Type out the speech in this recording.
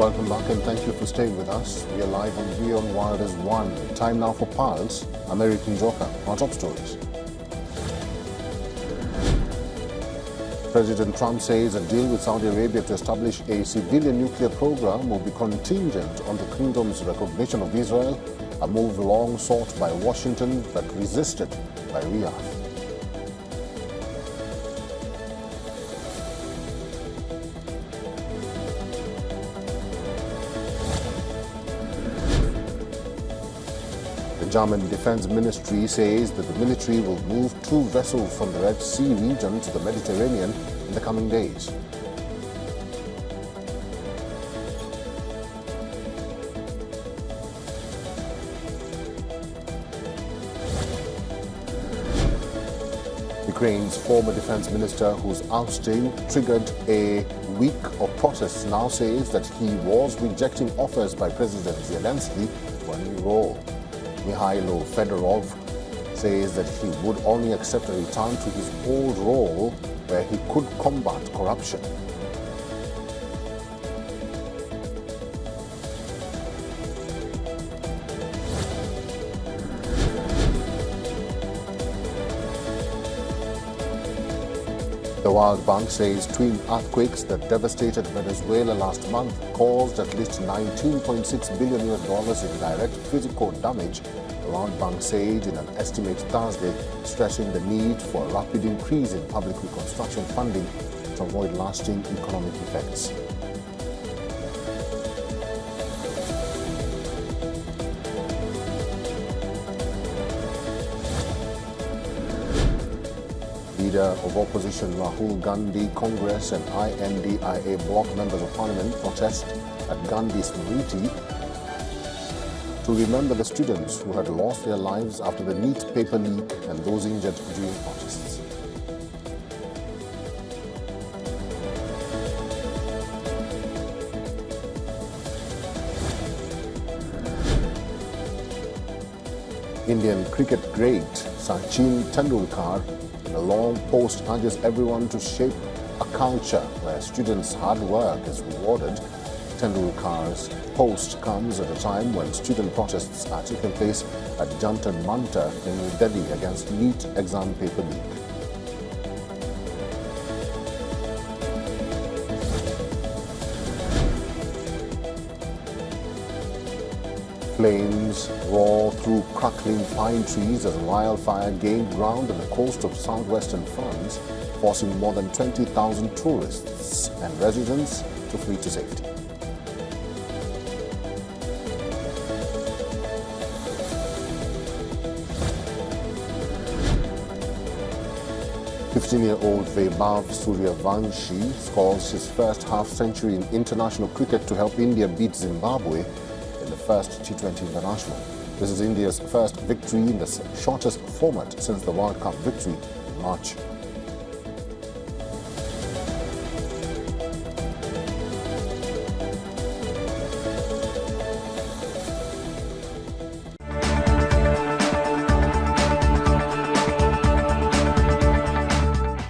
Welcome back and thank you for staying with us. We are live on WION The World is One. Time now for Pulse, American Joker, our top stories. President Trump says a deal with Saudi Arabia to establish a civilian nuclear program will be contingent on the kingdom's recognition of Israel, a move long sought by Washington but resisted by Riyadh. The German Defense Ministry says that the military will move 2 vessels from the Red Sea region to the Mediterranean in the coming days. Ukraine's former defense minister, whose ousting triggered a week of protests, now says that he was rejecting offers by President Zelensky for a new role. Mikhailo Fedorov says that he would only accept a return to his old role where he could combat corruption. The World Bank says twin earthquakes that devastated Venezuela last month caused at least $19.6 billion in direct physical damage, the World Bank said in an estimate Thursday, stressing the need for a rapid increase in public reconstruction funding to avoid lasting economic effects. Leader of opposition Rahul Gandhi, Congress and INDIA bloc members of parliament protest at Gandhi's Smriti to remember the students who had lost their lives after the NEET paper leak and those injured during protests. Indian cricket great Sachin Tendulkar in a long post urges everyone to shape a culture where students' hard work is rewarded. Tendulkar's post comes at a time when student protests are taking place at Jantar Mantar in New Delhi against NEET exam paper leak. Flames roar through crackling pine trees as wildfire gained ground on the coast of southwestern France, forcing more than 20,000 tourists and residents to flee to safety. "15-year-old Vaibhav Suryavanshi scores his first half-century in international cricket to help India beat Zimbabwe in the first T20 International. This is India's first victory in the shortest format since the World Cup victory in March